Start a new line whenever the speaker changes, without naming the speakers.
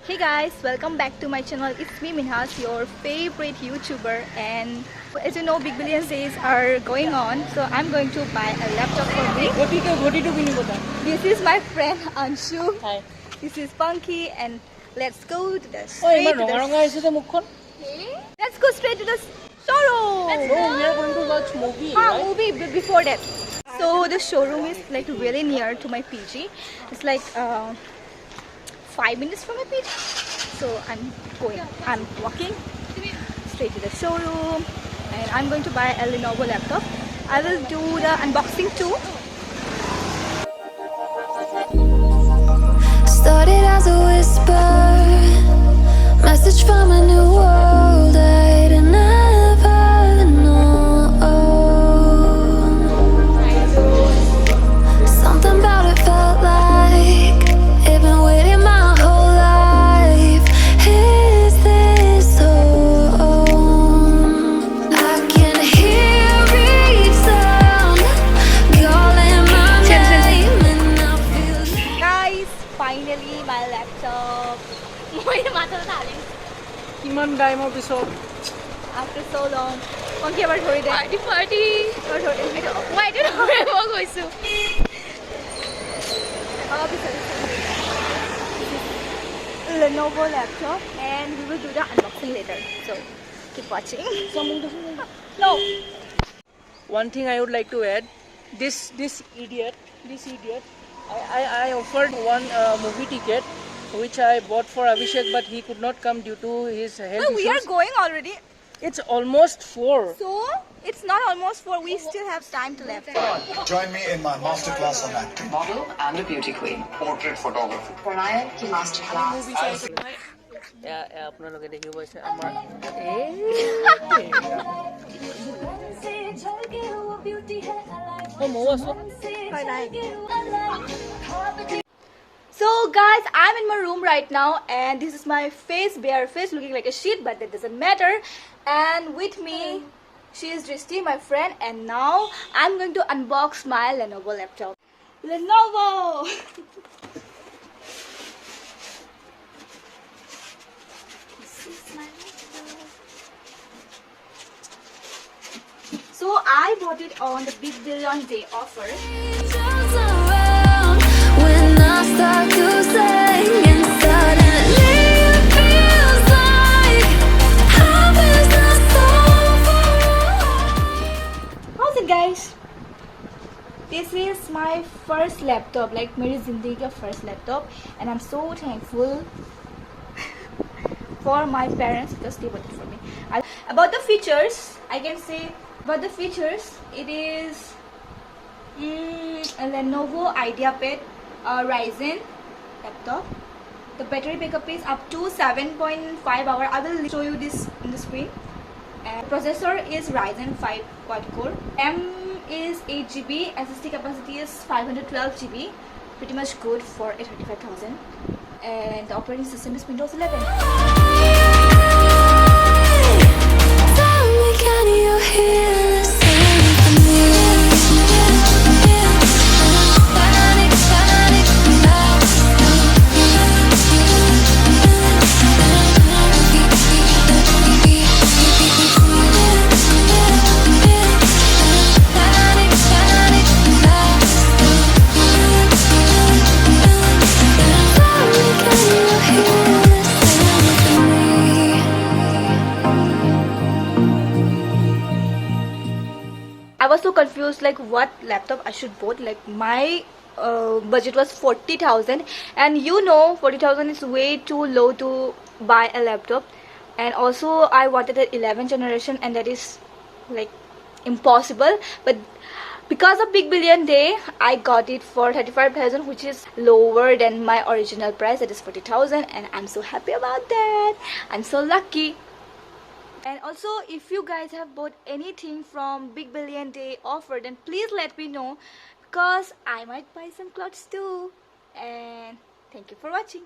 Hey guys, welcome back to my channel. It's me Minhas, your favorite YouTuber, and as you know, Big Billion Days are going on, so I'm going to buy a laptop for me. This is my friend Anshu.
Hi.
This is Punky, and let's go to the straight to the Let's go straight to the showroom.
No, we are going to watch movie, right?
Movie before that. So the showroom is like really near to my PG. It's like 5 minutes from my PG. So I'm walking straight to the showroom, and I'm going to buy a Lenovo laptop. I will do the unboxing too.
Started as a whisper, message from a new world I'd never known. Something about it felt like it'd been waiting my whole life. Is this home? I can hear each sound calling my name, and I feel.
Guys, finally my laptop.
কিমান টাইমৰ পিছত
After so long. Punky ever thori de.
Party. Why did I walk with you?
Lenovo laptop, and we will do the unboxing later. So keep watching. No.
one thing I would like to add, this idiot I offered one movie ticket which I bought for Abhishek, but he could not come due to his health
No, we are
issues.
going already.
It's almost 4.
So it's not almost 4. We still have time to left.
Join me in my masterclass on acting.
Model and a beauty queen.
Portrait photography.
Pranaya ki masterclass.
আপোনালোকে দেখিব পাইছে আমাৰ ময়ো আছো।
So guys, I'm in my room right now, and this is my face, bare face, looking like a shit, but that doesn't matter. And with me, she is Drishti, my friend, and now I'm going to unbox my Lenovo laptop. Lenovo! This is my laptop. So I bought it on the Big Billion Day offer.
Angels around when I start to sing, and suddenly it feels like heaven's not so far.
How's it, guys? This is my first laptop, like मेरी जिंदगी का first laptop, and I'm so thankful for my parents because they bought it for me. About the features, I can say about the features, it is a Lenovo IdeaPad Ryzen laptop. The battery backup is up to 7.5 hours. I will show you this in the screen. And processor is Ryzen 5 quad core. RAM is 8 GB. SSD capacity is 512 GB. Pretty much good for a 35,000. And the operating system is Windows 11.
Tell me, can you hear the symphony? Panic, panic,
I was so confused, like what laptop I should bought. Like my budget was 40,000, and you know 40,000 is way too low to buy a laptop. And also I wanted an 11th generation, and that is like impossible. But because of Big Billion Day, I got it for 35,000, which is lower than my original price, that is 40,000, and I'm so happy about that. I'm so lucky. And also, if you guys have bought anything from Big Billion Day offer, then please let me know, because I might buy some clothes too. And thank you for watching.